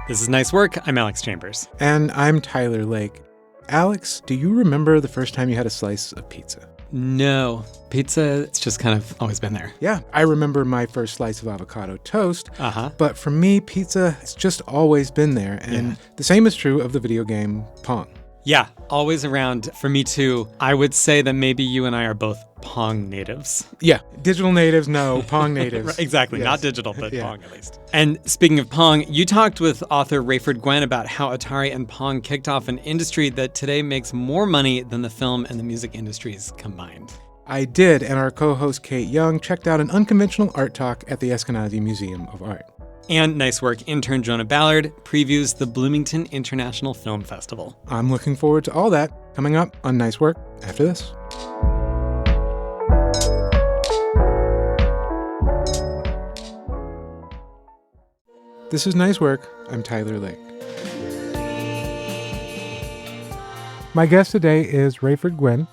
This is Nice Work. I'm Alex Chambers. And I'm Tyler Lake. Alex, do you remember the first time you had a slice of pizza? No. Pizza, it's just kind of always been there. Yeah, I remember my first slice of avocado toast. Uh-huh. But for me, pizza has just always been there. And the same is true of the video game Pong. Yeah, always around. For me too. I would say that maybe you and I are both Pong natives. Yeah, digital natives, no, Pong natives. Right, exactly, Yes. not digital, but Pong at least. And speaking of Pong, you talked with author Raiford Guins about how Atari and Pong kicked off an industry that today makes more money than the film and the music industries combined. I did, and our co-host Kate Young checked out an unconventional art talk at the Eskenazi Museum of Art. And Nice Work intern Jonah Ballard previews the Bloomington International Film Festival. I'm looking forward to all that coming up on Nice Work after this. This is Nice Work. I'm Tyler Lake. My guest today is Raiford Guins,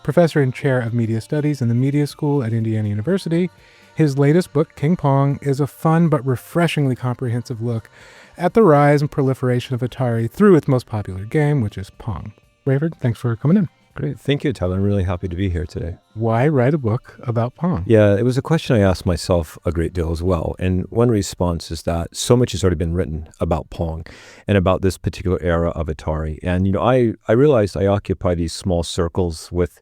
professor and chair of media studies in the media school at Indiana University. His latest book, King Pong, is a fun but refreshingly comprehensive look at the rise and proliferation of Atari through its most popular game, which is Pong. Raiford, thanks for coming in. Great. Thank you, Tyler. I'm really happy to be here today. Why write a book about Pong? Yeah, it was a question I asked myself a great deal as well. And one response is that so much has already been written about Pong and about this particular era of Atari. And, I realized I occupy these small circles with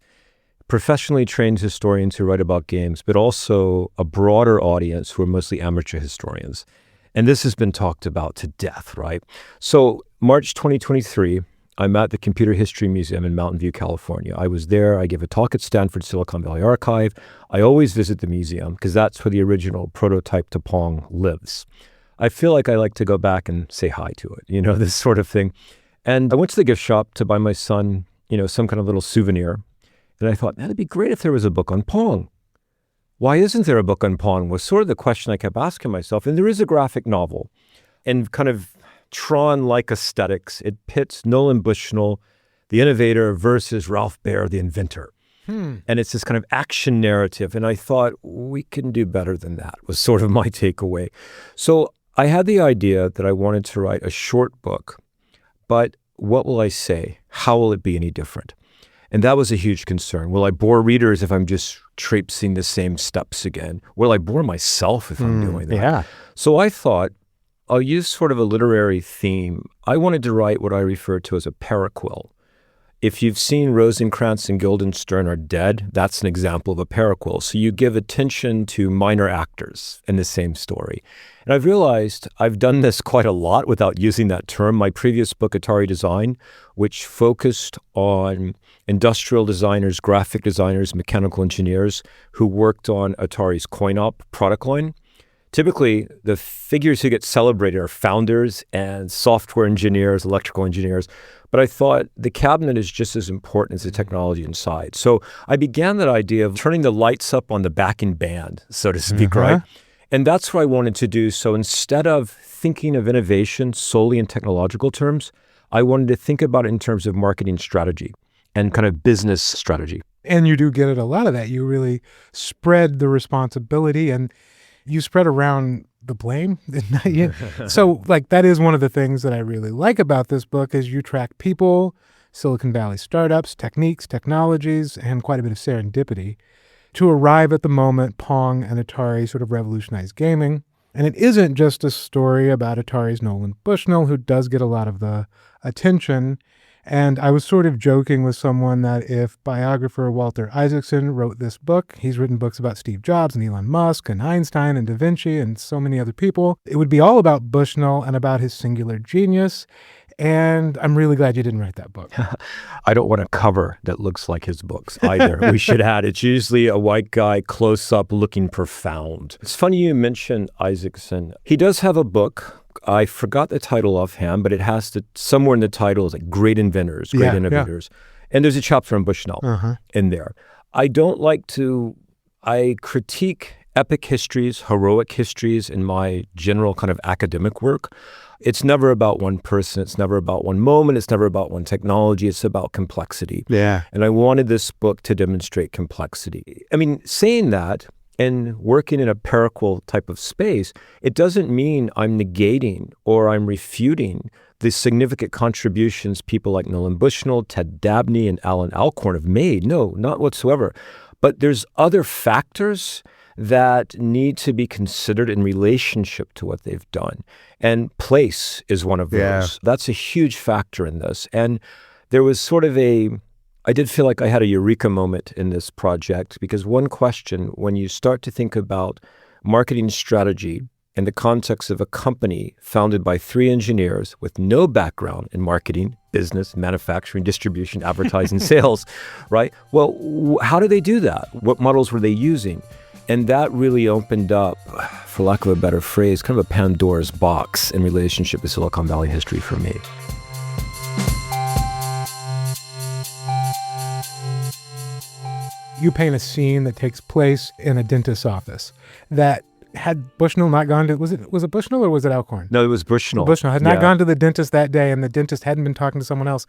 professionally trained historians who write about games, but also a broader audience who are mostly amateur historians. And this has been talked about to death, right? So March 2023, I'm at the Computer History Museum in Mountain View, California. I was there. I gave a talk at Stanford Silicon Valley Archive. I always visit the museum because that's where the original prototype to Pong lives. I feel like I like to go back and say hi to it, this sort of thing. And I went to the gift shop to buy my son, some kind of little souvenir. And I thought, that'd be great if there was a book on Pong. Why isn't there a book on Pong was sort of the question I kept asking myself. And there is a graphic novel and kind of Tron-like aesthetics. It pits Nolan Bushnell, the innovator, versus Ralph Baer, the inventor. And it's this kind of action narrative. And I thought, we can do better than that, was sort of my takeaway. So I had the idea that I wanted to write a short book, but what will I say? How will it be any different? And that was a huge concern. Will I bore readers if I'm just traipsing the same steps again? Will I bore myself if I'm doing that? Yeah. So I thought, I'll use sort of a literary theme. I wanted to write what I refer to as a paraquill. If you've seen Rosencrantz and Guildenstern Are Dead, that's an example of a paraquill. So you give attention to minor actors in the same story. And I've realized I've done this quite a lot without using that term. My previous book, Atari Design, which focused on industrial designers, graphic designers, mechanical engineers who worked on Atari's coin-op product line. Typically, the figures who get celebrated are founders and software engineers, electrical engineers. But I thought the cabinet is just as important as the technology inside. So I began that idea of turning the lights up on the backing band, so to speak, right? And that's what I wanted to do. So instead of thinking of innovation solely in technological terms, I wanted to think about it in terms of marketing strategy and kind of business strategy. And you do get at a lot of that. You really spread the responsibility and you spread around the blame. So that is one of the things that I really like about this book is you track people, Silicon Valley startups, techniques, technologies, and quite a bit of serendipity to arrive at the moment Pong and Atari sort of revolutionized gaming. And it isn't just a story about Atari's Nolan Bushnell, who does get a lot of the attention. And I was sort of joking with someone that if biographer Walter Isaacson wrote this book, he's written books about Steve Jobs and Elon Musk and Einstein and Da Vinci and so many other people. It would be all about Bushnell and about his singular genius. And I'm really glad you didn't write that book. I don't want a cover that looks like his books either. We should add, it's usually a white guy close up looking profound. It's funny you mentioned Isaacson. He does have a book. I forgot the title offhand, but it has somewhere in the title is like Great Inventors, Great Innovators. And there's a chapter on Bushnell in there. I critique epic histories, heroic histories in my general kind of academic work. It's never about one person. It's never about one moment. It's never about one technology. It's about complexity. Yeah. And I wanted this book to demonstrate complexity. I mean, saying that, And working in a periqual type of space, it doesn't mean I'm negating or I'm refuting the significant contributions people like Nolan Bushnell, Ted Dabney, and Alan Alcorn have made. No, not whatsoever. But there's other factors that need to be considered in relationship to what they've done. And place is one of those. Yeah. That's a huge factor in this. And there was sort of I did feel like I had a eureka moment in this project, because one question, when you start to think about marketing strategy in the context of a company founded by 3 engineers with no background in marketing, business, manufacturing, distribution, advertising, sales, right? Well, how do they do that? What models were they using? And that really opened up, for lack of a better phrase, kind of a Pandora's box in relationship with Silicon Valley history for me. You paint a scene that takes place in a dentist's office that had Bushnell not gone to, was it Bushnell or was it Alcorn? No, it was Bushnell. Bushnell had not gone to the dentist that day, and the dentist hadn't been talking to someone else.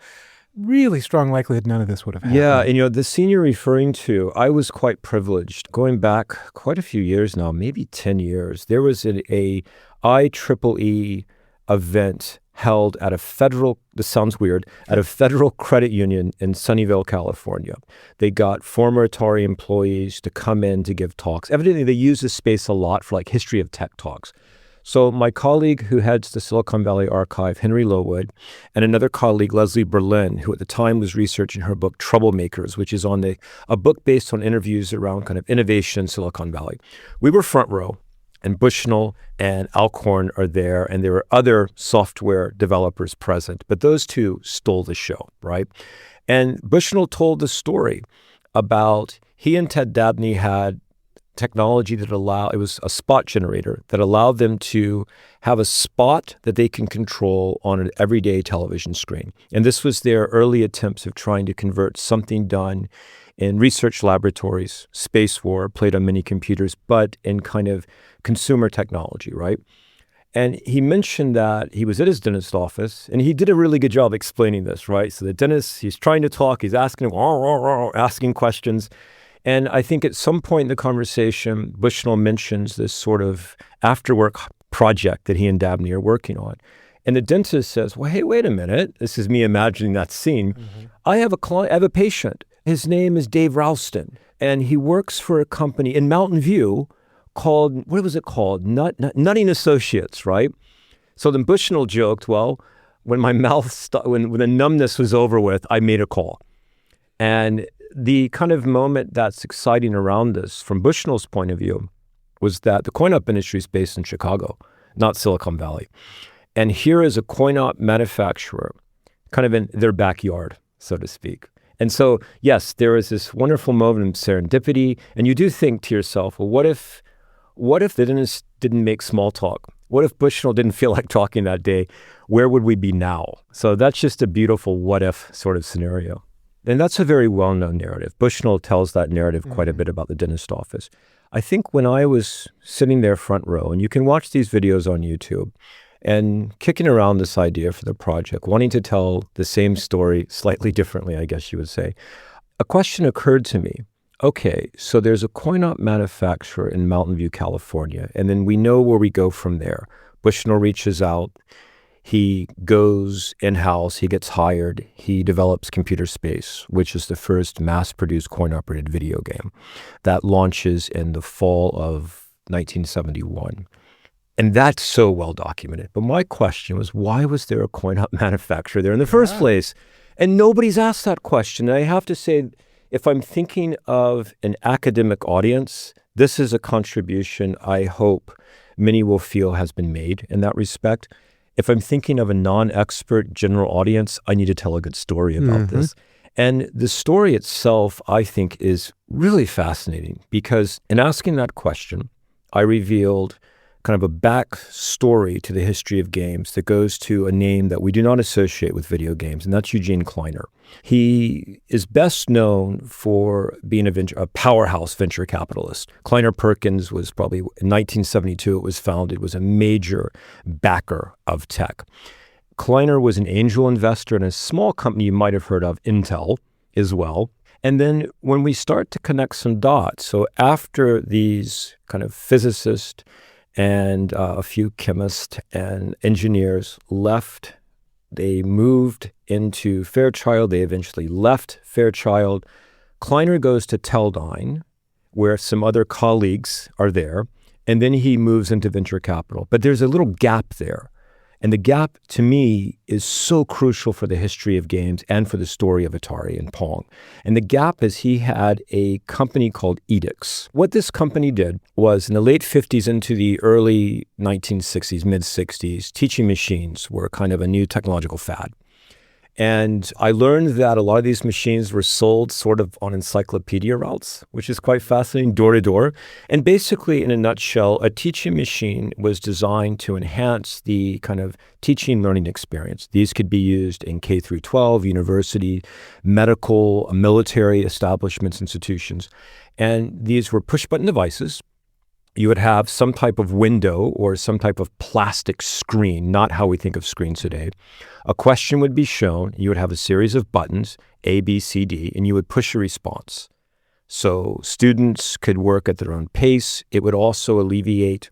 Really strong likelihood none of this would have happened. Yeah, and the scene you're referring to, I was quite privileged. Going back quite a few years now, maybe 10 years, there was a IEEE event held at a federal, this sounds weird, at a federal credit union in Sunnyvale, California. They got former Atari employees to come in to give talks. Evidently, they use this space a lot for like history of tech talks. So my colleague who heads the Silicon Valley Archive, Henry Lowood, and another colleague, Leslie Berlin, who at the time was researching her book, Troublemakers, which is a book based on interviews around kind of innovation in Silicon Valley. We were front row, and Bushnell and Alcorn are there, and there were other software developers present, but those two stole the show, right? And Bushnell told the story about he and Ted Dabney had technology that it was a spot generator that allowed them to have a spot that they can control on an everyday television screen. And this was their early attempts of trying to convert something done in research laboratories, space war, played on mini computers, but in kind of consumer technology, right? And he mentioned that he was at his dentist's office, and he did a really good job explaining this, right? So the dentist, he's trying to talk, he's asking questions. And I think at some point in the conversation, Bushnell mentions this sort of after-work project that he and Dabney are working on. And the dentist says, well, hey, wait a minute. This is me imagining that scene. Mm-hmm. I have a patient. His name is Dave Ralston, and he works for a company in Mountain View called, what was it called? Nutting Associates, right? So then Bushnell joked, well, when my mouth, when the numbness was over with, I made a call. And the kind of moment that's exciting around this, from Bushnell's point of view, was that the coin-op industry is based in Chicago, not Silicon Valley. And here is a coin-op manufacturer, kind of in their backyard, so to speak. And so, yes, there is this wonderful moment of serendipity, and you do think to yourself, well, what if the dentist didn't make small talk? What if Bushnell didn't feel like talking that day? Where would we be now? So that's just a beautiful what-if sort of scenario. And that's a very well-known narrative. Bushnell tells that narrative quite a bit about the dentist office. I think when I was sitting there front row, and you can watch these videos on YouTube, and kicking around this idea for the project, wanting to tell the same story slightly differently, I guess you would say, a question occurred to me. Okay, so there's a coin-op manufacturer in Mountain View, California, and then we know where we go from there. Bushnell reaches out. He goes in-house, he gets hired, he develops Computer Space, which is the first mass-produced coin-operated video game that launches in the fall of 1971. And that's so well documented. But my question was, why was there a coin-op manufacturer there in the first place? And nobody's asked that question. And I have to say, if I'm thinking of an academic audience, this is a contribution I hope many will feel has been made in that respect. If I'm thinking of a non-expert general audience, I need to tell a good story about this. And the story itself, I think, is really fascinating because in asking that question, I revealed kind of a backstory to the history of games that goes to a name that we do not associate with video games, and that's Eugene Kleiner. He is best known for being a powerhouse venture capitalist. Kleiner Perkins was probably, in 1972 it was founded, was a major backer of tech. Kleiner was an angel investor in a small company you might have heard of, Intel, as well. And then when we start to connect some dots, so after these kind of physicists and a few chemists and engineers left, they moved into Fairchild. They eventually left Fairchild. Kleiner goes to Teledyne, where some other colleagues are there, and then he moves into venture capital. But there's a little gap there. And the gap, to me, is so crucial for the history of games and for the story of Atari and Pong. And the gap is he had a company called Edix. What this company did was in the late 50s into the early 1960s, mid-60s, teaching machines were kind of a new technological fad. And I learned that a lot of these machines were sold sort of on encyclopedia routes, which is quite fascinating, door to door. And basically, in a nutshell, a teaching machine was designed to enhance the kind of teaching learning experience. These could be used in K through 12, university, medical, military establishments, institutions. And these were push-button devices. You would have some type of window or some type of plastic screen, not how we think of screens today. A question would be shown. You would have a series of buttons, A, B, C, D, and you would push a response. So students could work at their own pace. It would also alleviate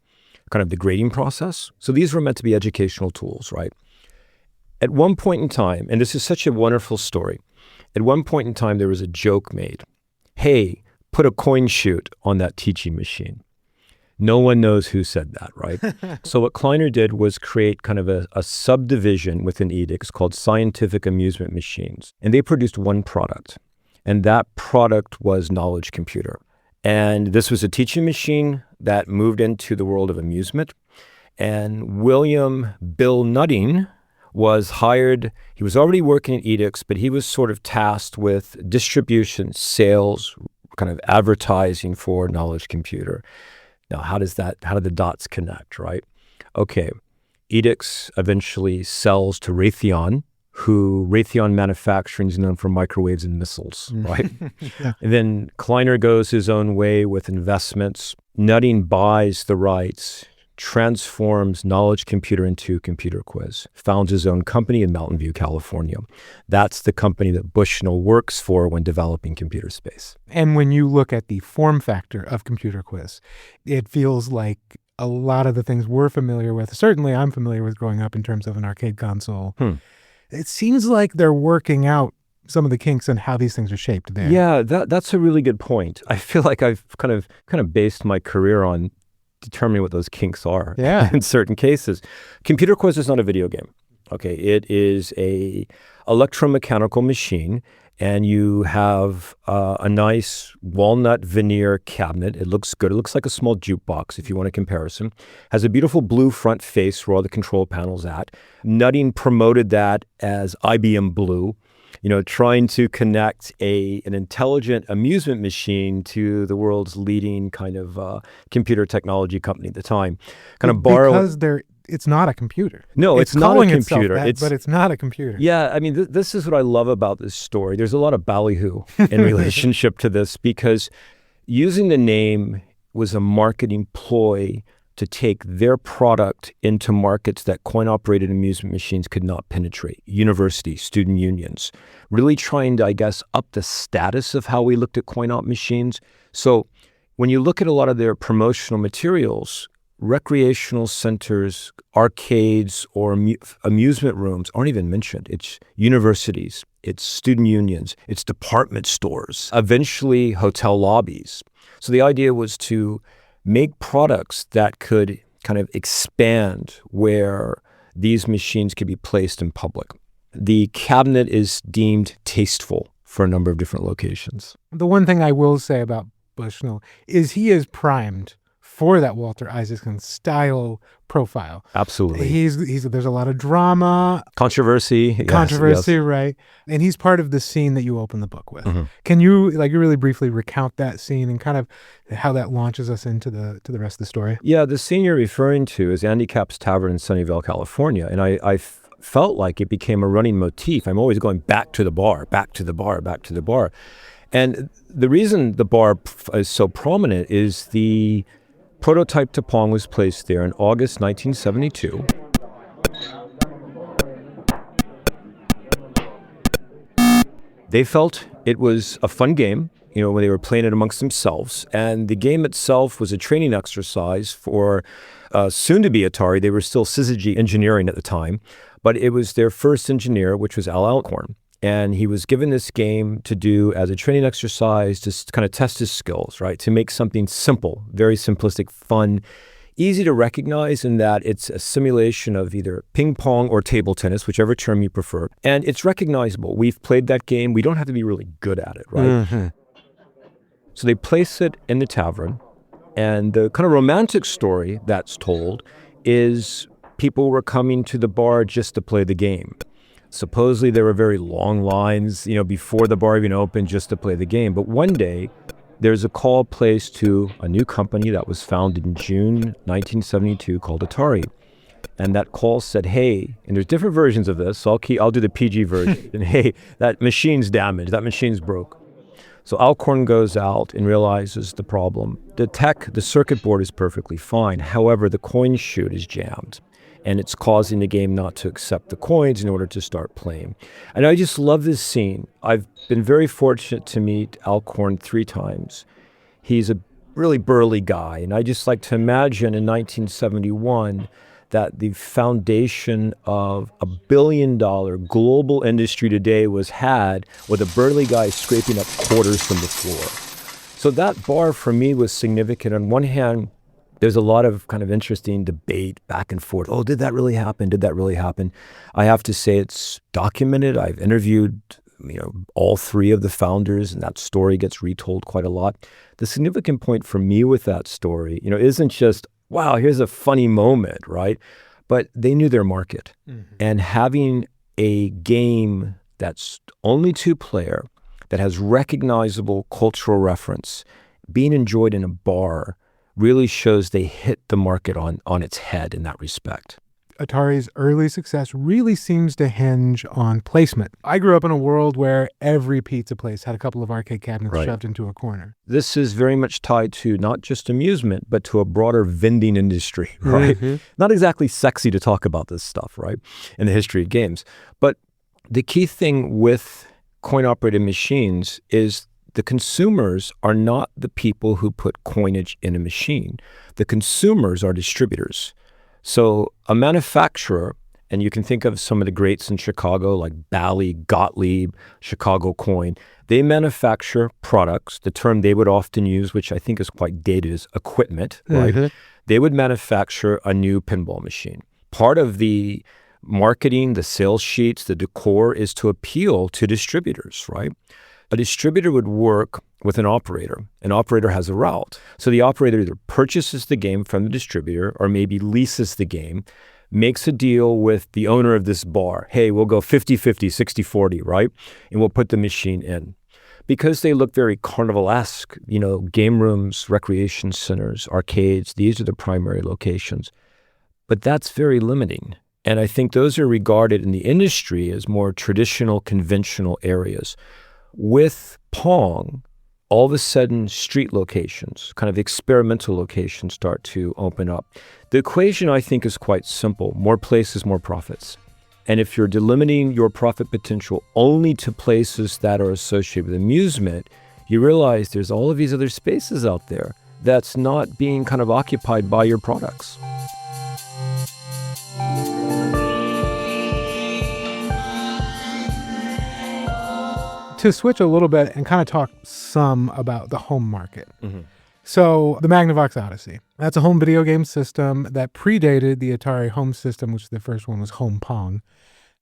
kind of the grading process. So these were meant to be educational tools, right? At one point in time, and this is such a wonderful story, at one point in time, there was a joke made. Hey, put a coin chute on that teaching machine. No one knows who said that, right? So what Kleiner did was create kind of a subdivision within Edix called Scientific Amusement Machines. And they produced one product. And that product was Knowledge Computer. And this was a teaching machine that moved into the world of amusement. And William Bill Nutting was hired. He was already working at Edix, but he was sort of tasked with distribution, sales, kind of advertising for Knowledge Computer. Now, how do the dots connect, right? Okay, Edix eventually sells to Raytheon, who Raytheon Manufacturing is known for microwaves and missiles, right? Yeah. And then Kleiner goes his own way with investments. Nutting buys the rights, transforms Knowledge Computer into Computer Quiz, founds his own company in Mountain View, California. That's the company that Bushnell works for when developing computer space. And when you look at the form factor of Computer Quiz, it feels like a lot of the things we're familiar with, certainly I'm familiar with growing up in terms of an arcade console. It seems like they're working out some of the kinks and how these things are shaped there. Yeah, that's a really good point. I feel like I've kind of based my career on determining what those kinks are in certain cases. Computer Quiz is not a video game. Okay, it is a electromechanical machine, and you have a nice walnut veneer cabinet. It looks good. It looks like a small jukebox, if you want a comparison. Has a beautiful blue front face where all the control panels at. Nutting promoted that as IBM Blue. You know, trying to connect an intelligent amusement machine to the world's leading kind of computer technology company at the time. Because it's not a computer. No, it's not a computer. But it's not a computer. Yeah, I mean, this is what I love about this story. There's a lot of ballyhoo in relationship to this because using the name was a marketing ploy to take their product into markets that coin-operated amusement machines could not penetrate. Universities, student unions, really trying to, I guess, up the status of how we looked at coin-op machines. So when you look at a lot of their promotional materials, recreational centers, arcades, or amusement rooms aren't even mentioned. It's universities, it's student unions, it's department stores, eventually hotel lobbies. So the idea was to make products that could kind of expand where these machines could be placed in public. The cabinet is deemed tasteful for a number of different locations. The one thing I will say about Bushnell is he is primed for that Walter Isaacson style profile. Absolutely. There's a lot of drama. Controversy, yes. Right? And he's part of the scene that you open the book with. Mm-hmm. Can you really briefly recount that scene and kind of how that launches us into the rest of the story? Yeah, the scene you're referring to is Andy Capp's Tavern in Sunnyvale, California. And I felt like it became a running motif. I'm always going back to the bar, back to the bar, back to the bar. And the reason the bar is so prominent is the prototype to Pong was placed there in August 1972. They felt It was a fun game, when they were playing it amongst themselves. And the game itself was a training exercise for soon-to-be Atari. They were still syzygy engineering at the time, but it was their first engineer, which was Al Alcorn. And he was given this game to do as a training exercise to kind of test his skills, right? To make something simple, very simplistic, fun, easy to recognize in that it's a simulation of either ping pong or table tennis, whichever term you prefer. And it's recognizable. We've played that game. We don't have to be really good at it, right? Mm-hmm. So they place it in the tavern. And the kind of romantic story that's told is people were coming to the bar just to play the game. Supposedly there were very long lines, before the bar even opened just to play the game. But one day, there's a call placed to a new company that was founded in June 1972 called Atari. And that call said, hey, and there's different versions of this, so I'll do the PG version. And hey, that machine's damaged, that machine's broke. So Alcorn goes out and realizes the problem. The circuit board is perfectly fine. However, the coin chute is jammed. And it's causing the game not to accept the coins in order to start playing. And I just love this scene. I've been very fortunate to meet Alcorn 3 times. He's a really burly guy, and I just like to imagine in 1971 that the foundation of $1 billion global industry today was had with a burly guy scraping up quarters from the floor. So that bar for me was significant. On one hand, there's a lot of kind of interesting debate back and forth. Oh, did that really happen? Did that really happen? I have to say it's documented. I've interviewed, all 3 of the founders, and that story gets retold quite a lot. The significant point for me with that story, isn't just, wow, here's a funny moment, right? But they knew their market. Mm-hmm. And having a game that's only 2-player, that has recognizable cultural reference, being enjoyed in a bar, really shows they hit the market on its head in that respect. Atari's early success really seems to hinge on placement. I grew up in a world where every pizza place had a couple of arcade cabinets shoved into a corner. This is very much tied to not just amusement, but to a broader vending industry, right? Mm-hmm. Not exactly sexy to talk about this stuff, right, in the history of games. But the key thing with coin-operated machines is the consumers are not the people who put coinage in a machine. The consumers are distributors. So a manufacturer, and you can think of some of the greats in Chicago like Bally, Gottlieb, Chicago Coin, they manufacture products. The term they would often use, which I think is quite dated, is equipment, right? Mm-hmm. They would manufacture a new pinball machine. Part of the marketing, the sales sheets, the decor is to appeal to distributors, right? A distributor would work with an operator. An operator has a route. So the operator either purchases the game from the distributor or maybe leases the game, makes a deal with the owner of this bar. Hey, we'll go 50-50, 60-40, right? And we'll put the machine in. Because they look very carnivalesque, game rooms, recreation centers, arcades, these are the primary locations. But that's very limiting. And I think those are regarded in the industry as more traditional, conventional areas. With Pong, all of a sudden street locations, kind of experimental locations start to open up. The equation, I think, is quite simple. More places, more profits. And if you're delimiting your profit potential only to places that are associated with amusement, you realize there's all of these other spaces out there that's not being kind of occupied by your products. To switch a little bit and kind of talk some about the home market. Mm-hmm. So the Magnavox Odyssey, that's a home video game system that predated the Atari home system, which the first one was Home Pong.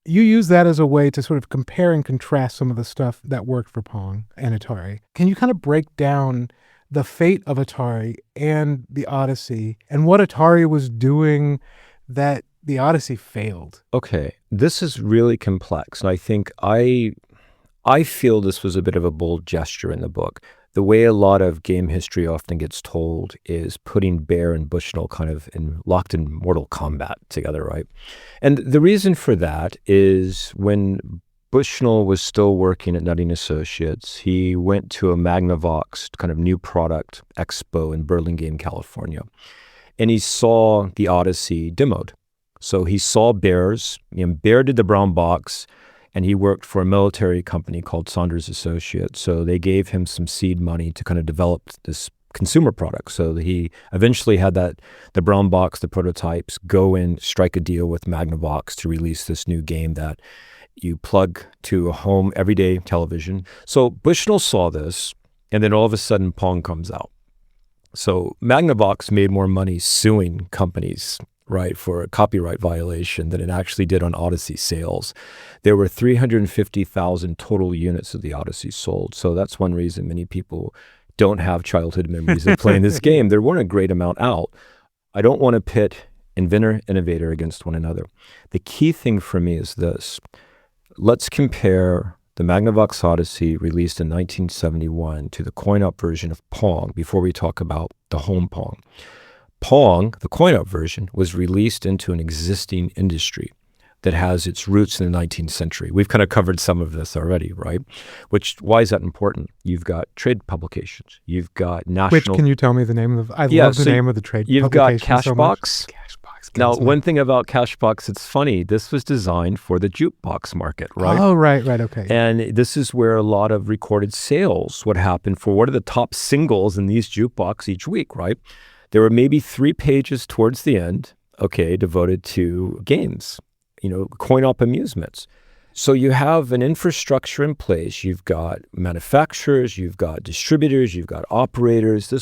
You use that as a way to sort of compare and contrast some of the stuff that worked for Pong and Atari. Can you kind of break down the fate of Atari and the Odyssey and what Atari was doing that the Odyssey failed? Okay, this is really complex. And I think I feel this was a bit of a bold gesture in the book. The way a lot of game history often gets told is putting Bear and Bushnell kind of locked in mortal combat together, right? And the reason for that is when Bushnell was still working at Nutting Associates, he went to a Magnavox kind of new product expo in Burlingame, California, and he saw the Odyssey demoed. So he saw Bear's, Bear did the brown box, and he worked for a military company called Saunders Associates. So they gave him some seed money to kind of develop this consumer product. So he eventually had the brown box, the prototypes, go and strike a deal with Magnavox to release this new game that you plug to a home everyday television. So Bushnell saw this, and then all of a sudden Pong comes out. So Magnavox made more money suing companies, right, for a copyright violation than it actually did on Odyssey sales. There were 350,000 total units of the Odyssey sold. So that's one reason many people don't have childhood memories of playing this game. There weren't a great amount out. I don't want to pit inventor, innovator against one another. The key thing for me is this. Let's compare the Magnavox Odyssey released in 1971 to the coin-op version of Pong before we talk about the home Pong. Pong, the coin-op version, was released into an existing industry that has its roots in the 19th century. We've kind of covered some of this already, right? Why is that important? You've got trade publications. You've got national... Which, can you tell me the name of? I love the name of the trade publication. You've got Cashbox. Now, one thing about Cashbox, it's funny, this was designed for the jukebox market, right? Oh, right, okay. And this is where a lot of recorded sales would happen for what are the top singles in these jukebox each week, right? There were maybe 3 pages towards the end, devoted to games, coin-op amusements. So you have an infrastructure in place. You've got manufacturers, you've got distributors, you've got operators,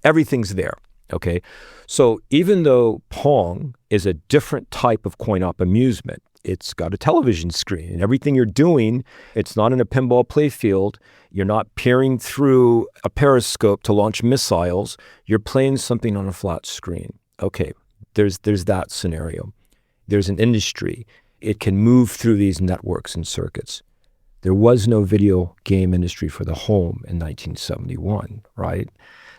everything's there. Okay, so even though Pong is a different type of coin-op amusement, it's got a television screen, and everything you're doing, it's not in a pinball playfield. You're not peering through a periscope to launch missiles. You're playing something on a flat screen. Okay, there's that scenario. There's an industry. It can move through these networks and circuits. There was no video game industry for the home in 1971, right?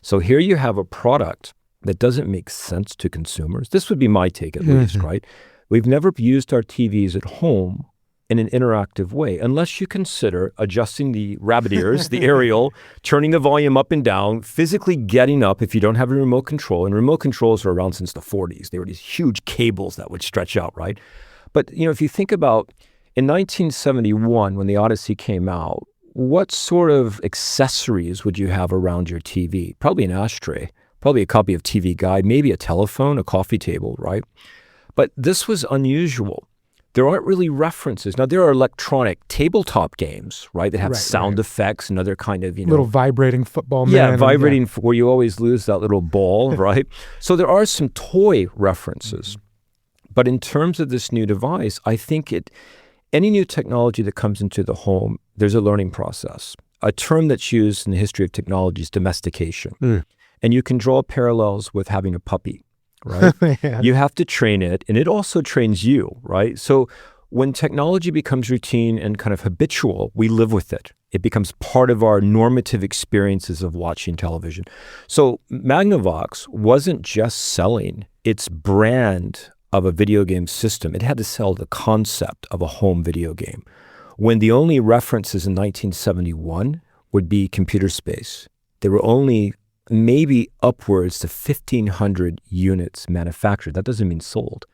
So here you have a product that doesn't make sense to consumers. This would be my take at least, right? We've never used our TVs at home in an interactive way, unless you consider adjusting the rabbit ears, the aerial, turning the volume up and down, physically getting up if you don't have a remote control. And remote controls are around since the 40s. They were these huge cables that would stretch out, right? But, if you think about in 1971, when the Odyssey came out, what sort of accessories would you have around your TV? Probably an ashtray, probably a copy of TV Guide, maybe a telephone, a coffee table, right? But this was unusual. There aren't really references. Now, there are electronic tabletop games, right, that have sound effects and other kind of, little vibrating football man. Yeah, vibrating, where you always lose that little ball, right? So there are some toy references. But in terms of this new device, I think any new technology that comes into the home, there's a learning process. A term that's used in the history of technology is domestication. And you can draw parallels with having a puppy, right? Yeah. You have to train it, and it also trains you, right? So when technology becomes routine and kind of habitual, we live with it. It becomes part of our normative experiences of watching television. So Magnavox wasn't just selling its brand of a video game system. It had to sell the concept of a home video game. When the only references in 1971 would be computer space, there were only maybe upwards to 1,500 units manufactured. That doesn't mean sold.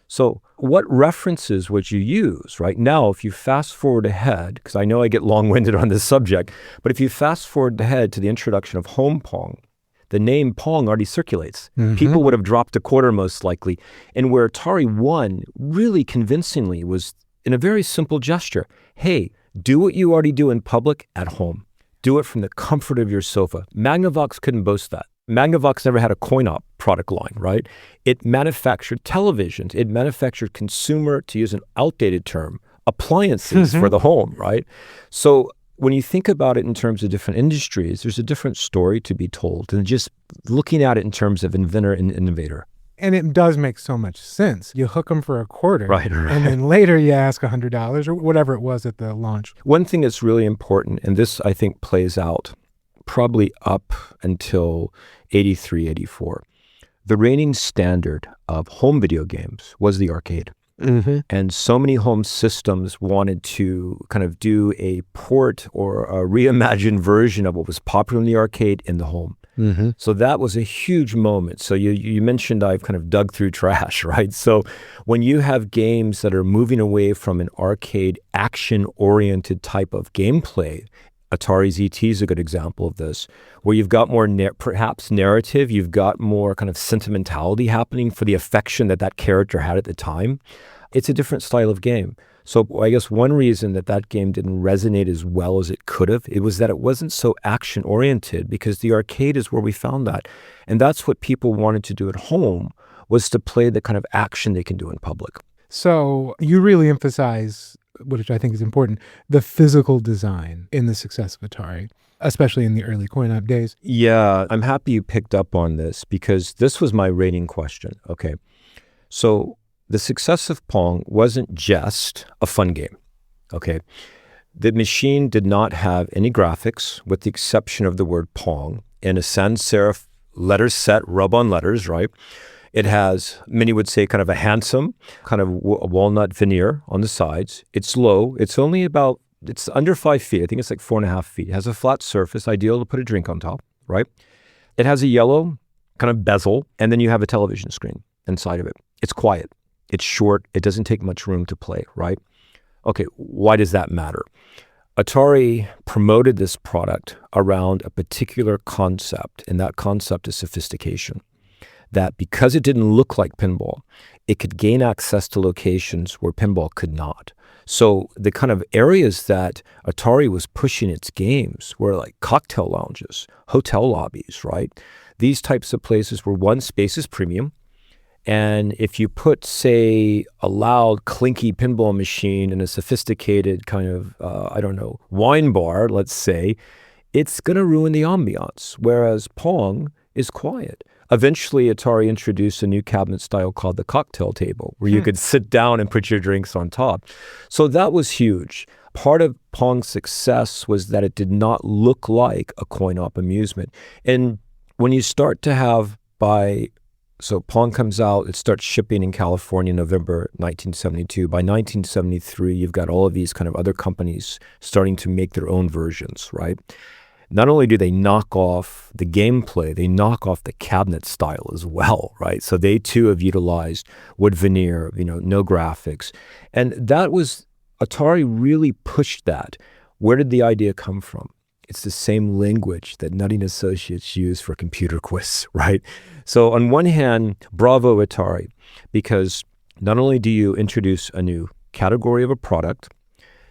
So what references would you use, right? Now, if you fast forward ahead, because I know I get long-winded on this subject, but if you fast forward ahead to the introduction of home Pong, the name Pong already circulates. People would have dropped a quarter most likely. And where Atari won really convincingly was in a very simple gesture. Hey, do what you already do in public at home. Do it from the comfort of your sofa. Magnavox couldn't boast that. Magnavox never had a coin-op product line, right? It manufactured televisions. It manufactured consumer, to use an outdated term, appliances for the home, right? So when you think about it in terms of different industries, there's a different story to be told than just looking at it in terms of inventor and innovator. And it does make so much sense. You hook them for a quarter, right. And then later you ask $100 or whatever it was at the launch. One thing that's really important, and this I think plays out probably up until 83, 84, the reigning standard of home video games was the arcade. And so many home systems wanted to kind of do a port or a reimagined version of what was popular in the arcade in the home. Mm-hmm. So that was a huge moment. So you mentioned I've kind of dug through trash, right? So when you have games that are moving away from an arcade action-oriented type of gameplay, Atari's ET is a good example of this, where you've got more perhaps narrative, you've got more kind of sentimentality happening for the affection that character had at the time. It's a different style of game. So I guess one reason that game didn't resonate as well as it could have, it was that it wasn't so action-oriented, because the arcade is where we found that. And that's what people wanted to do at home, was to play the kind of action they can do in public. So you really emphasize, which I think is important, the physical design in the success of Atari, especially in the early coin-op days. Yeah, I'm happy you picked up on this, because this was my rating question. Okay, so the success of Pong wasn't just a fun game. Okay, the machine did not have any graphics, with the exception of the word Pong, and a sans serif letter set, rub-on letters, right? It has, many would say, kind of a handsome, kind of walnut veneer on the sides. It's low. It's only it's under 5 feet. I think it's like 4.5 feet. It has a flat surface, ideal to put a drink on top, right? It has a yellow kind of bezel, and then you have a television screen inside of it. It's quiet. It's short. It doesn't take much room to play, right? Okay, why does that matter? Atari promoted this product around a particular concept, and that concept is sophistication. That because it didn't look like pinball, it could gain access to locations where pinball could not. So the kind of areas that Atari was pushing its games were like cocktail lounges, hotel lobbies, right? These types of places where one, space is premium. And if you put, say, a loud, clinky pinball machine in a sophisticated kind of, wine bar, let's say, it's going to ruin the ambiance, whereas Pong is quiet. Eventually, Atari introduced a new cabinet style called the cocktail table, where you could sit down and put your drinks on top. So that was huge. Part of Pong's success was that it did not look like a coin-op amusement. And when you start to have so Pong comes out, it starts shipping in California in November 1972. By 1973, you've got all of these kind of other companies starting to make their own versions, right? Not only do they knock off the gameplay, they knock off the cabinet style as well, right? So they too have utilized wood veneer, no graphics. And that was, Atari really pushed that. Where did the idea come from? It's the same language that Nutting Associates use for Computer Quiz, right? So on one hand, bravo Atari, because not only do you introduce a new category of a product,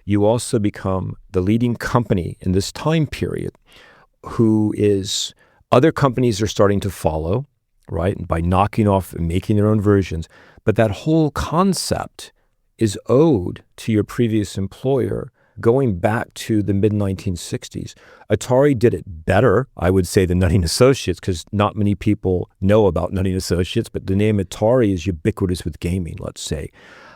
you also become the leading company in this time period other companies are starting to follow, right? By knocking off and making their own versions. But that whole concept is owed to your previous employer going back to the mid-1960s. Atari did it better, I would say, than Nutting Associates, because not many people know about Nutting Associates, but the name Atari is ubiquitous with gaming, let's say.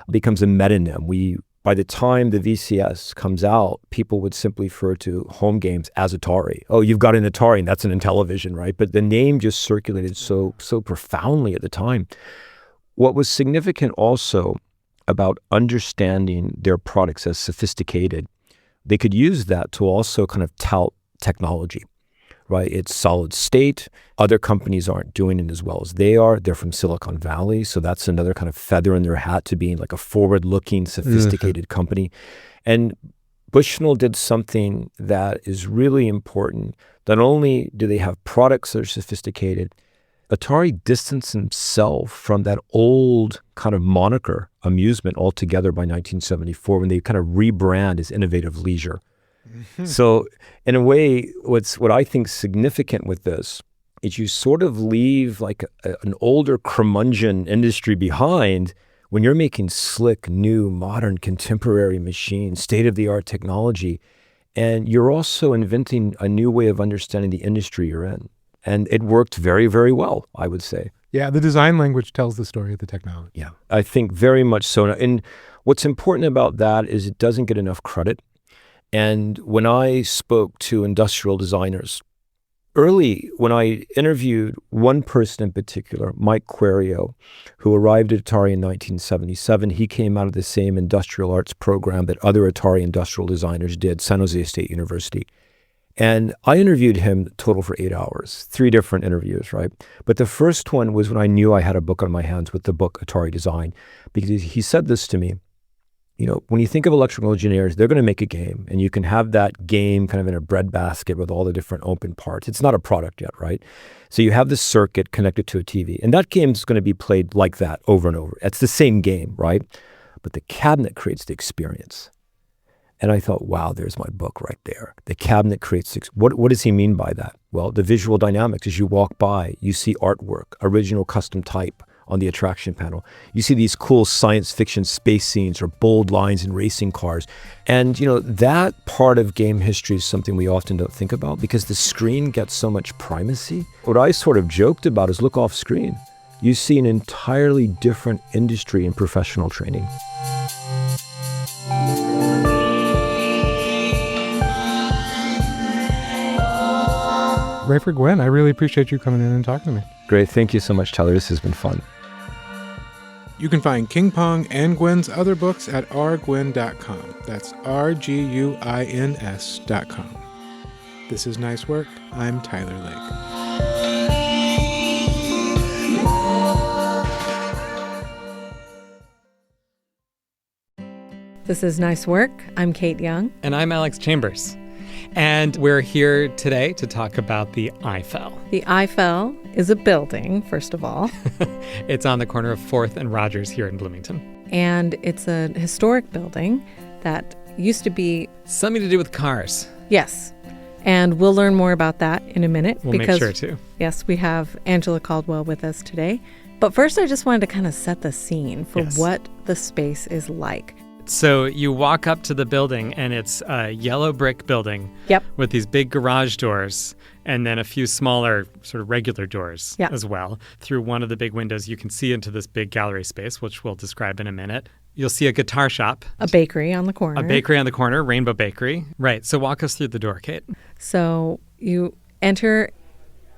It becomes a metonym. By the time the VCS comes out, people would simply refer to home games as Atari. Oh, you've got an Atari, and that's an Intellivision, right? But the name just circulated so profoundly at the time. What was significant also about understanding their products as sophisticated, they could use that to also kind of tout technology, right? It's solid state. Other companies aren't doing it as well as they are. They're from Silicon Valley, so that's another kind of feather in their hat to being like a forward-looking, sophisticated company. And Bushnell did something that is really important. Not only do they have products that are sophisticated, Atari distanced himself from that old kind of moniker, amusement, altogether by 1974, when they kind of rebrand as innovative leisure. So in a way, what I think is significant with this is you sort of leave like an older curmudgeon industry behind when you're making slick, new, modern, contemporary machines, state-of-the-art technology, and you're also inventing a new way of understanding the industry you're in. And it worked very, very well, I would say. Yeah, the design language tells the story of the technology. Yeah, I think very much so. And what's important about that is it doesn't get enough credit. And when I spoke to industrial designers, early when I interviewed one person in particular, Mike Querio, who arrived at Atari in 1977, he came out of the same industrial arts program that other Atari industrial designers did, San Jose State University. And I interviewed him total for 8 hours, 3 different interviews, right? But the first one was when I knew I had a book on my hands with the book Atari Design, because he said this to me. When you think of electrical engineers, they're going to make a game, and you can have that game kind of in a breadbasket with all the different open parts. It's not a product yet, right? So you have this circuit connected to a TV, and that game's going to be played like that over and over. It's the same game, right? But the cabinet creates the experience. And I thought, wow, there's my book right there. The cabinet creates, what does he mean by that? Well, the visual dynamics, as you walk by, you see artwork, original custom type on the attraction panel. You see these cool science fiction space scenes or bold lines in racing cars. And, that part of game history is something we often don't think about because the screen gets so much primacy. What I sort of joked about is look off screen. You see an entirely different industry in professional training. Raiford Guins, I really appreciate you coming in and talking to me. Great. Thank you so much, Tyler. This has been fun. You can find King Pong and Guins' other books at rguin.com. That's rguins.com. This is Nice Work. I'm Tyler Lake. This is Nice Work. I'm Kate Young. And I'm Alex Chambers. And we're here today to talk about the Eiffel. The Eiffel is a building, first of all. It's on the corner of 4th and Rogers here in Bloomington. And it's a historic building that used to be... Something to do with cars. Yes. And we'll learn more about that in a minute. We'll make sure to. Yes, we have Angela Caldwell with us today. But first, I just wanted to kind of set the scene for what the space is like. So you walk up to the building, and it's a yellow brick building with these big garage doors and then a few smaller sort of regular doors as well. Through one of the big windows, you can see into this big gallery space, which we'll describe in a minute. You'll see a guitar shop. A bakery on the corner. A bakery on the corner, Rainbow Bakery. Right. So walk us through the door, Kate. So you enter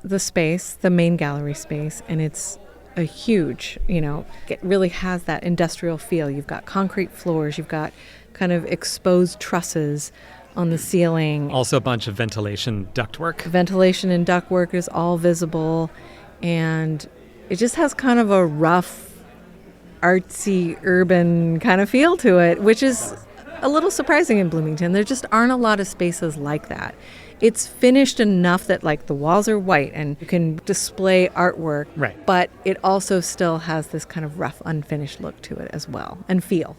the space, the main gallery space, and it's a huge, it really has that industrial feel. You've got concrete floors, you've got kind of exposed trusses on the ceiling. Also a bunch of ventilation ductwork. Ventilation and ductwork is all visible, and it just has kind of a rough, artsy, urban kind of feel to it, which is a little surprising in Bloomington. There just aren't a lot of spaces like that. It's finished enough that the walls are white and you can display artwork, right? But it also still has this kind of rough, unfinished look to it as well, and feel.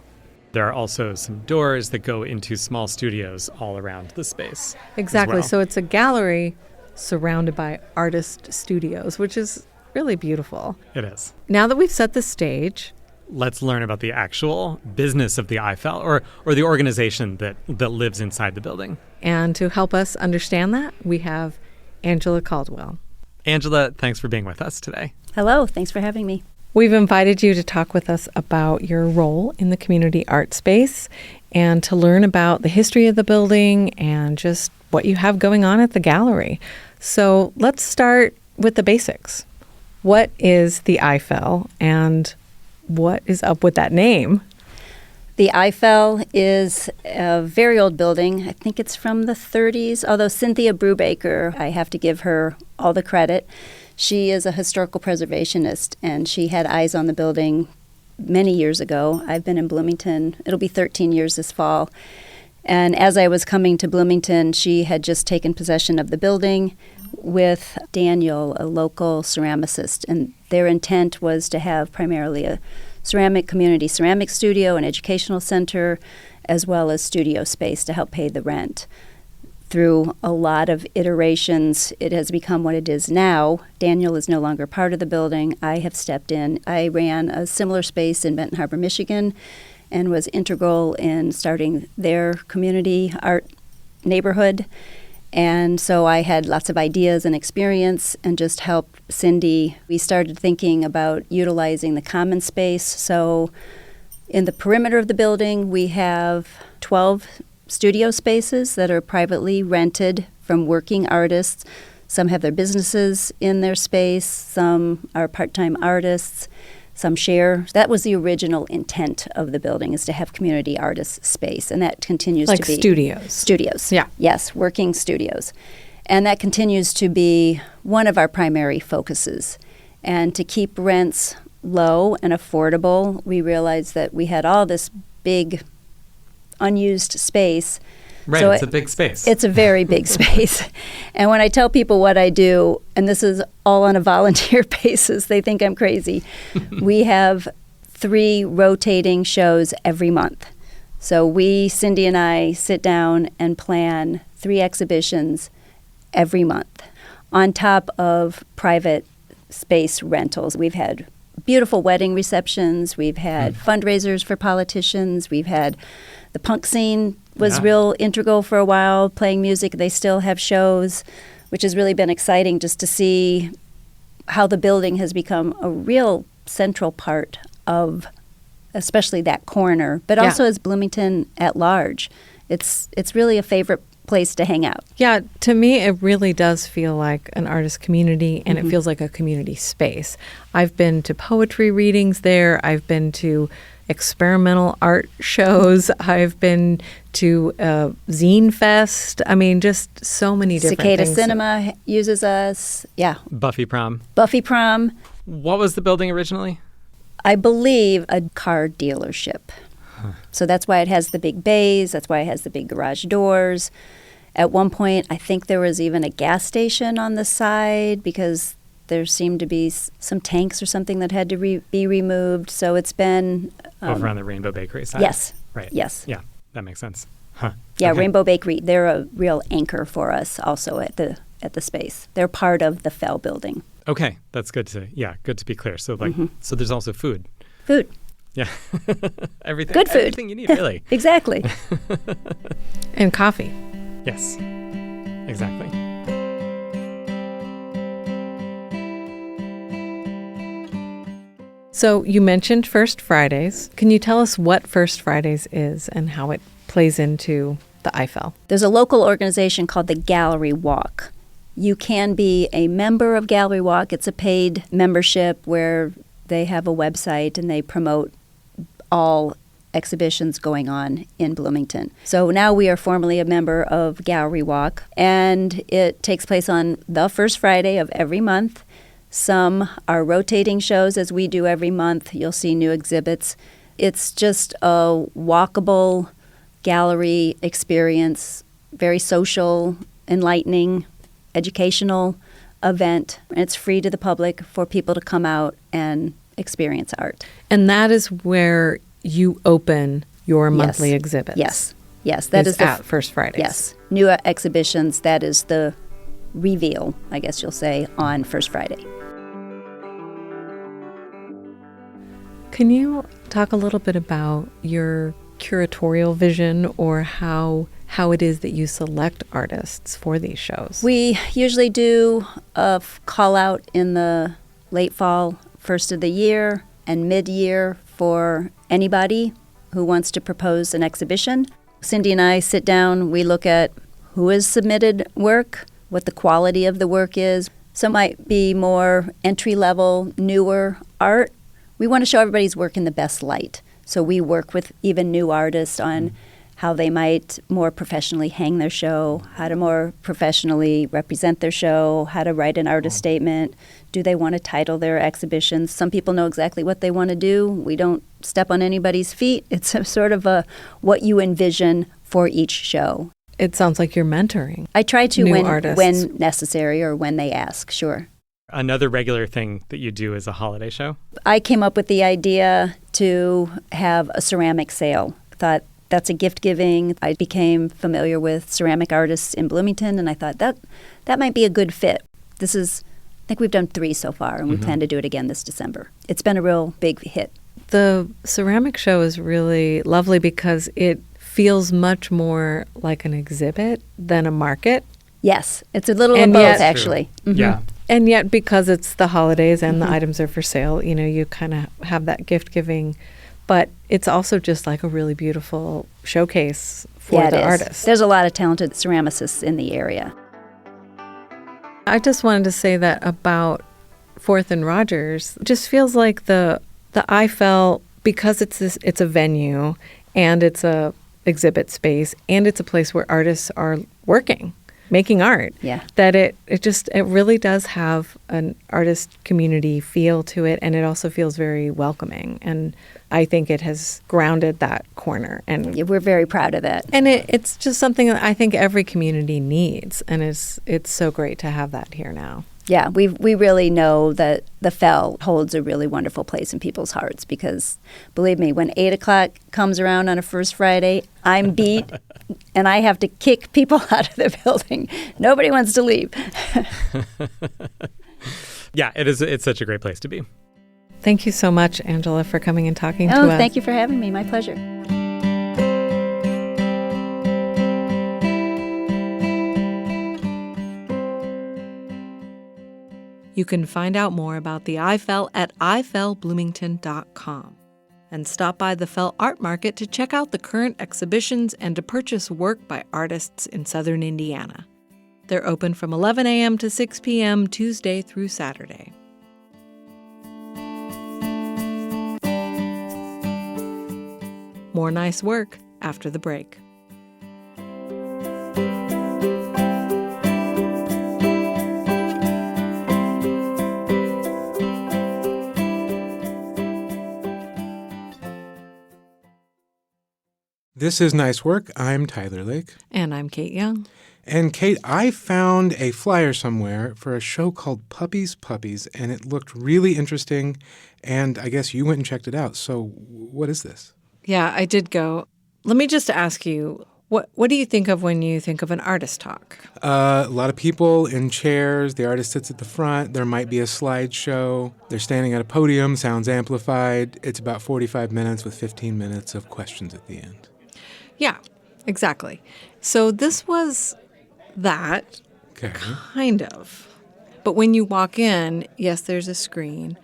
There are also some doors that go into small studios all around the space. Exactly. Well. So it's a gallery surrounded by artist studios, which is really beautiful. It is. Now that we've set the stage, let's learn about the actual business of the Eiffel or the organization that lives inside the building. And to help us understand that, we have Angela Caldwell. Angela, thanks for being with us today. Hello, thanks for having me. We've invited you to talk with us about your role in the community art space and to learn about the history of the building and just what you have going on at the gallery. So let's start with the basics. What is the Eiffel and what is up with that name? The Eiffel is a very old building. I think it's from the 30s, although Cynthia Brubaker, I have to give her all the credit. She is a historical preservationist, and she had eyes on the building many years ago. I've been in Bloomington. It'll be 13 years this fall. And as I was coming to Bloomington, she had just taken possession of the building with Daniel, a local ceramicist, and their intent was to have primarily a community ceramic studio, an educational center, as well as studio space to help pay the rent. Through a lot of iterations, it has become what it is now. Daniel is no longer part of the building. I have stepped in. I ran a similar space in Benton Harbor, Michigan, and was integral in starting their community art neighborhood. And so I had lots of ideas and experience and just helped Cindy. We started thinking about utilizing the common space. So in the perimeter of the building, we have 12 studio spaces that are privately rented from working artists. Some have their businesses in their space. Some are part-time artists. some share. That was the original intent of the building, is to have community artists space, and that continues to be. Like studios. Studios. Yeah. Yes, working studios. And that continues to be one of our primary focuses. And to keep rents low and affordable, we realized that we had all this big unused space. Right, so it's a big space. It's a very big space. And when I tell people what I do, and this is all on a volunteer basis, they think I'm crazy. We have 3 rotating shows every month. So Cindy and I sit down and plan 3 exhibitions every month, on top of private space rentals. We've had beautiful wedding receptions. We've had fundraisers for politicians. We've had the punk scene was real integral for a while, playing music. They still have shows, which has really been exciting just to see how the building has become a real central part of especially that corner, but also as Bloomington at large. It's really a favorite place to hang out. Yeah, to me, it really does feel like an artist community, and it feels like a community space. I've been to poetry readings there. I've been to experimental art shows. I've been to Zine Fest. I mean, just so many different Cicada things. Cinema uses us. Yeah. Buffy Prom. Buffy Prom. What was the building originally? I believe a car dealership. So that's why it has the big bays. That's why it has the big garage doors. At one point, I think there was even a gas station on the side because there seemed to be some tanks or something that had to be removed. So it's been... over on the Rainbow Bakery side? Yes. Right. Yes. Yeah, that makes sense. Huh. Yeah, Okay. Rainbow Bakery, they're a real anchor for us also at the space. They're part of the Fell building. Okay, that's good to be clear. So so there's also food. Food. Yeah. Everything. Good food. Everything you need, really. Exactly. And coffee. Yes. Exactly. So you mentioned First Fridays. Can you tell us what First Fridays is and how it plays into the IFEL? There's a local organization called the Gallery Walk. You can be a member of Gallery Walk. It's a paid membership where they have a website and they promote all exhibitions going on in Bloomington. So now we are formally a member of Gallery Walk, and it takes place on the first Friday of every month. Some are rotating shows, as we do every month. You'll see new exhibits. It's just a walkable gallery experience, very social, enlightening, educational event. And it's free to the public for people to come out and experience art. And that is where you open your monthly exhibits. Yes. That is at First Fridays. Yes. New exhibitions, that is the reveal, I guess you'll say, on First Friday. Can you talk a little bit about your curatorial vision or how it is that you select artists for these shows? We usually do a call out in the late fall, first of the year, and mid-year for anybody who wants to propose an exhibition. Cindy and I sit down, we look at who has submitted work, what the quality of the work is. Some might be more entry-level, newer art. We want to show everybody's work in the best light. So we work with even new artists on how they might more professionally hang their show, how to more professionally represent their show, how to write an artist statement. Do they want to title their exhibitions? Some people know exactly what they want to do. We don't step on anybody's feet. It's a sort of a what you envision for each show. It sounds like you're mentoring. I try to when necessary or when they ask, sure. Another regular thing that you do is a holiday show? I came up with the idea to have a ceramic sale. Thought that's a gift giving. I became familiar with ceramic artists in Bloomington, and I thought that might be a good fit. I think we've done 3 so far, and we plan to do it again this December. It's been a real big hit. The ceramic show is really lovely because it feels much more like an exhibit than a market. Yes, it's a little of both, actually. Mm-hmm. Yeah. And yet, because it's the holidays and the items are for sale, you kind of have that gift giving. But it's also just like a really beautiful showcase for the artists. There's a lot of talented ceramicists in the area. I just wanted to say that about 4th and Rogers, it just feels like the The IFEL, because it's a venue and it's a exhibit space and it's a place where artists are working, making art. Yeah. That it really does have an artist community feel to it, and it also feels very welcoming. And I think it has grounded that corner. And we're very proud of that. And it's just something that I think every community needs, and it's so great to have that here now. Yeah, we really know that the Fell holds a really wonderful place in people's hearts because, believe me, when 8 o'clock comes around on a first Friday, I'm beat and I have to kick people out of the building. Nobody wants to leave. Yeah, it's such a great place to be. Thank you so much, Angela, for coming and talking to us. Thank you for having me. My pleasure. You can find out more about the IFEL at ifelbloomington.com and stop by the Fell Art Market to check out the current exhibitions and to purchase work by artists in southern Indiana. They're open from 11 a.m. to 6 p.m. Tuesday through Saturday. More nice work after the break. This is Nice Work. I'm Tyler Lake. And I'm Kate Young. And Kate, I found a flyer somewhere for a show called Puppies, and it looked really interesting, and I guess you went and checked it out. So what is this? Yeah, I did go. Let me just ask you, what do you think of when you think of an artist talk? A lot of people in chairs. The artist sits at the front. There might be a slideshow. They're standing at a podium, sounds amplified. It's about 45 minutes with 15 minutes of questions at the end. Yeah, exactly. So this was that, okay. Kind of. But when you walk in, yes, there's a screen.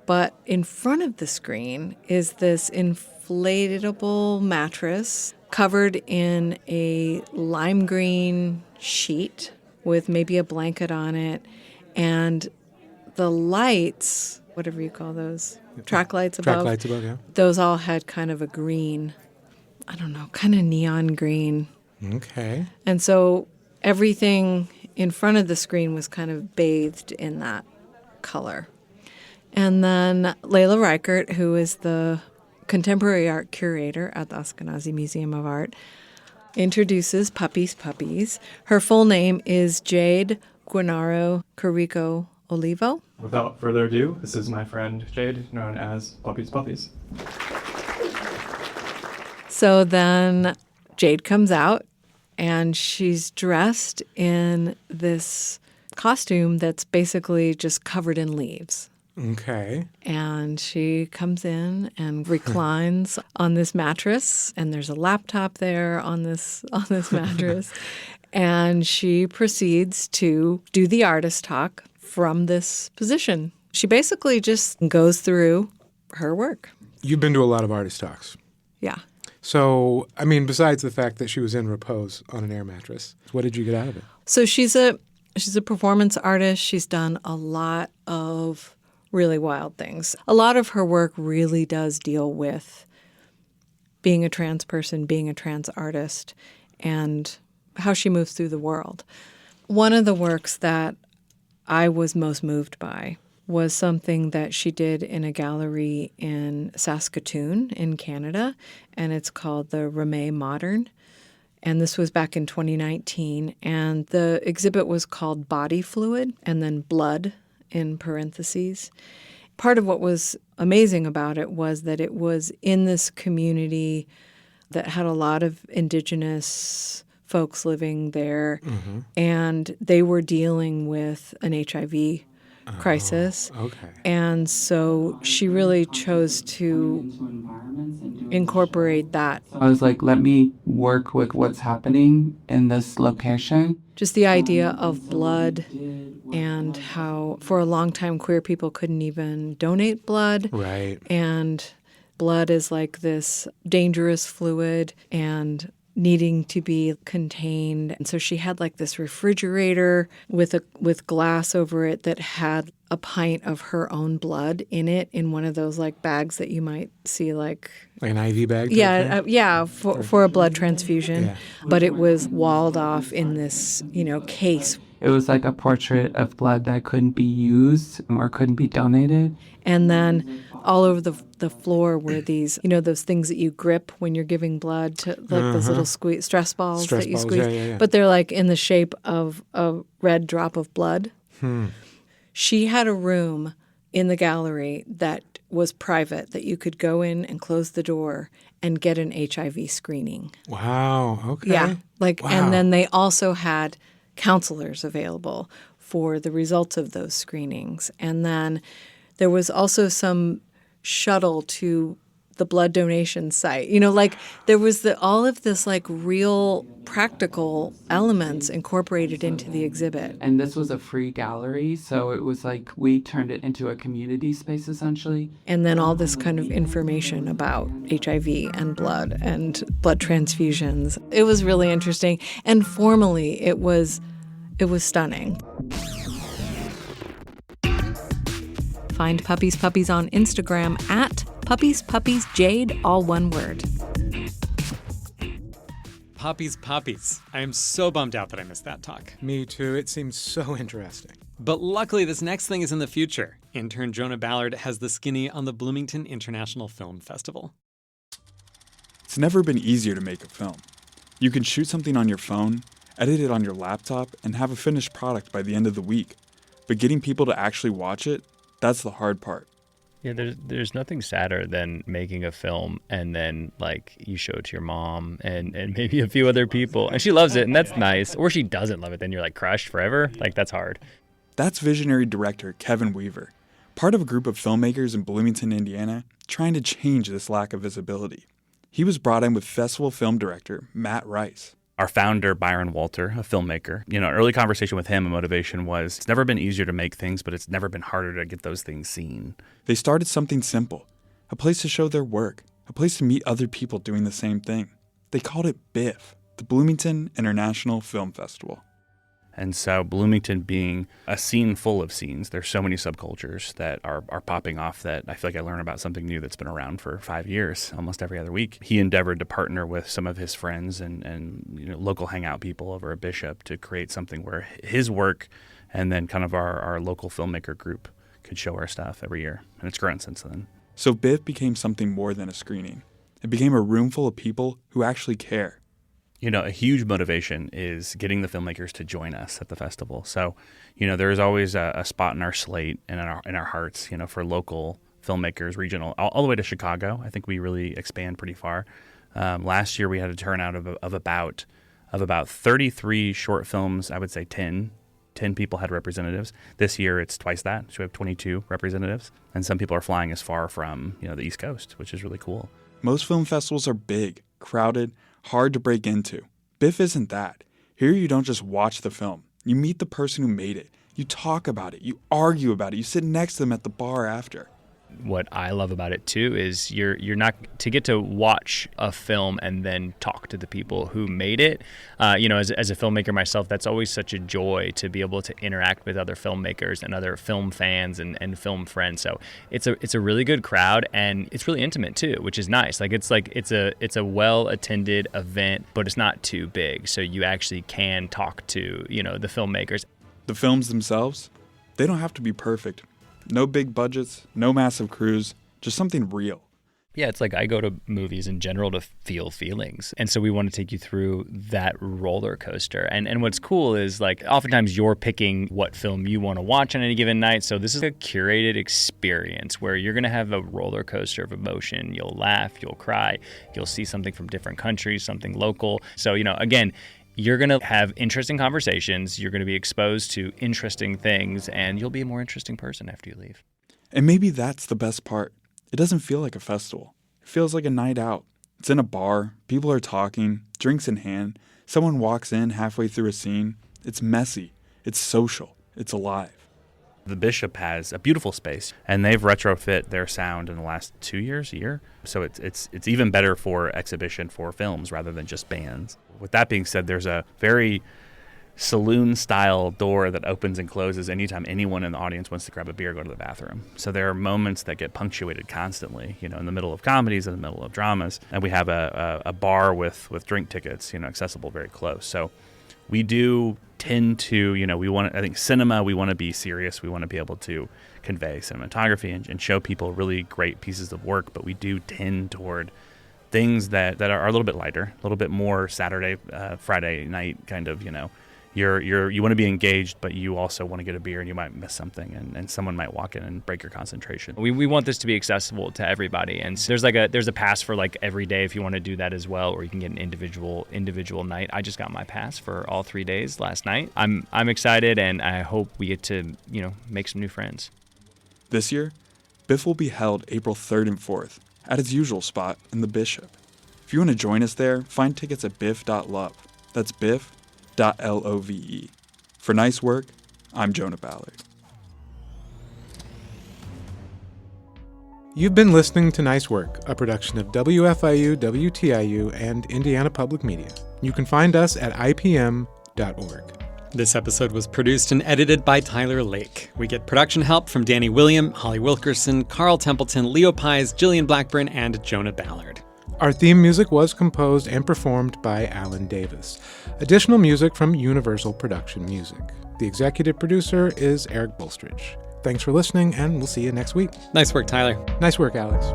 But in front of the screen is this inflatable mattress covered in a lime green sheet with maybe a blanket on it. And the lights, whatever you call those, track lights above. Track lights above, yeah. Those all had kind of a green, I don't know, kind of neon green. Okay. And so everything in front of the screen was kind of bathed in that color. And then Layla Reichert, who is the contemporary art curator at the Ashkenazi Museum of Art, introduces Puppies. Her full name is Jade Guanaro Carrico Olivo. Without further ado, this is my friend Jade, known as Puppies. So then Jade comes out, and she's dressed in this costume that's basically just covered in leaves. Okay. And she comes in and reclines on this mattress, and there's a laptop there on this mattress. And she proceeds to do the artist talk from this position. She basically just goes through her work. You've been to a lot of artist talks. Yeah. So, I mean, besides the fact that she was in repose on an air mattress, what did you get out of it? So she's a performance artist. She's done a lot of really wild things. A lot of her work really does deal with being a trans person, being a trans artist, and how she moves through the world. One of the works that I was most moved by was something that she did in a gallery in Saskatoon in Canada, and it's called the Ramée Modern. And this was back in 2019, and the exhibit was called Body Fluid and then Blood in parentheses. Part of what was amazing about it was that it was in this community that had a lot of Indigenous folks living there, and they were dealing with an HIV crisis. Okay. And so she really chose to incorporate that. I was like, let me work with what's happening in this location. Just the idea of blood and how for a long time queer people couldn't even donate blood. Right. And blood is like this dangerous fluid, and needing to be contained. And so she had like this refrigerator with glass over it that had a pint of her own blood in it, in one of those like bags that you might see like an IV bag? For a blood transfusion. Yeah. But it was walled off in this, case. It was like a portrait of blood that couldn't be used or couldn't be donated. And then all over the floor were these, those things that you grip when you're giving blood, to like those little stress balls that you squeeze. Yeah. But they're like in the shape of a red drop of blood. She had a room in the gallery that was private, that you could go in and close the door and get an HIV screening. Wow. Okay. Yeah. Wow. And then they also had counselors available for the results of those screenings. And then there was also some shuttle to the blood donation site. There was all of this like real practical elements incorporated into the exhibit. And this was a free gallery, so it was like we turned it into a community space essentially. And then all this kind of information about HIV and blood transfusions. It was really interesting. And formally, it was stunning. Find Puppies Puppies on Instagram at Puppies Puppies Jade, all one word. Puppies. I am so bummed out that I missed that talk. Me too. It seems so interesting. But luckily, this next thing is in the future. Intern Jonah Ballard has the skinny on the Bloomington International Film Festival. It's never been easier to make a film. You can shoot something on your phone, edit it on your laptop, and have a finished product by the end of the week. But getting people to actually watch it, that's the hard part. Yeah, there's nothing sadder than making a film and then like you show it to your mom and maybe a few other people and she loves it and that's nice. Or she doesn't love it, then you're like crushed forever. Like that's hard. That's visionary director Kevin Weaver, part of a group of filmmakers in Bloomington, Indiana, trying to change this lack of visibility. He was brought in with festival film director Matt Rice. Our founder, Byron Walter, a filmmaker, an early conversation with him, a motivation was, it's never been easier to make things, but it's never been harder to get those things seen. They started something simple, a place to show their work, a place to meet other people doing the same thing. They called it BIFF, the Bloomington International Film Festival. And so Bloomington being a scene full of scenes, there's so many subcultures that are popping off that I feel like I learn about something new that's been around for 5 years, almost every other week. He endeavored to partner with some of his friends and local hangout people over at Bishop to create something where his work and then kind of our local filmmaker group could show our stuff every year. And it's grown since then. So BIFF became something more than a screening. It became a room full of people who actually care. A huge motivation is getting the filmmakers to join us at the festival. So, there is always a spot in our slate and in our hearts, for local filmmakers, regional, all the way to Chicago. I think we really expand pretty far. Last year we had a turnout of about 33 short films. I would say 10 people had representatives. This year it's twice that. So we have 22 representatives, and some people are flying as far from the East Coast, which is really cool. Most film festivals are big, crowded, hard to break into. BIFF isn't that. Here you don't just watch the film. You meet the person who made it. You talk about it. You argue about it. You sit next to them at the bar after. What I love about it too is you're not to get to watch a film and then talk to the people who made it. As a filmmaker myself, that's always such a joy to be able to interact with other filmmakers and other film fans and film friends. So it's a really good crowd and it's really intimate too, which is nice. It's a well attended event, but it's not too big, so you actually can talk to the filmmakers. The films themselves, they don't have to be perfect. No big budgets, no massive crews, just something real. Yeah, it's like I go to movies in general to feel feelings. And so we want to take you through that roller coaster. And what's cool is oftentimes you're picking what film you want to watch on any given night. So this is a curated experience where you're going to have a roller coaster of emotion. You'll laugh, you'll cry, you'll see something from different countries, something local. So, again, you're going to have interesting conversations, you're going to be exposed to interesting things, and you'll be a more interesting person after you leave. And maybe that's the best part. It doesn't feel like a festival. It feels like a night out. It's in a bar, people are talking, drinks in hand, someone walks in halfway through a scene. It's messy, it's social, it's alive. The Bishop has a beautiful space, and they've retrofit their sound in the last 2 years, a year. So it's even better for exhibition for films rather than just bands. With that being said, there's a very saloon-style door that opens and closes anytime anyone in the audience wants to grab a beer or go to the bathroom. So there are moments that get punctuated constantly, in the middle of comedies, in the middle of dramas. And we have a bar with drink tickets, accessible very close. So we do tend to, I think cinema, we want to be serious. We want to be able to convey cinematography and show people really great pieces of work. But we do tend toward things that are a little bit lighter, a little bit more Saturday, Friday night kind of, you want to be engaged, but you also want to get a beer and you might miss something and someone might walk in and break your concentration. We want this to be accessible to everybody. And so there's a pass for like every day if you want to do that as well, or you can get an individual night. I just got my pass for all 3 days last night. I'm excited, and I hope we get to, make some new friends. This year, BIFF will be held April 3rd and 4th at its usual spot in the Bishop. If you want to join us there, find tickets at biff.love. That's biff.love. For Nice Work, I'm Jonah Ballard. You've been listening to Nice Work, a production of WFIU, WTIU, and Indiana Public Media. You can find us at ipm.org. This episode was produced and edited by Tyler Lake. We get production help from Danny William, Holly Wilkerson, Carl Templeton, Leo Pies, Jillian Blackburn, and Jonah Ballard. Our theme music was composed and performed by Alan Davis. Additional music from Universal Production Music. The executive producer is Eric Bolstridge. Thanks for listening, and we'll see you next week. Nice work, Tyler. Nice work, Alex.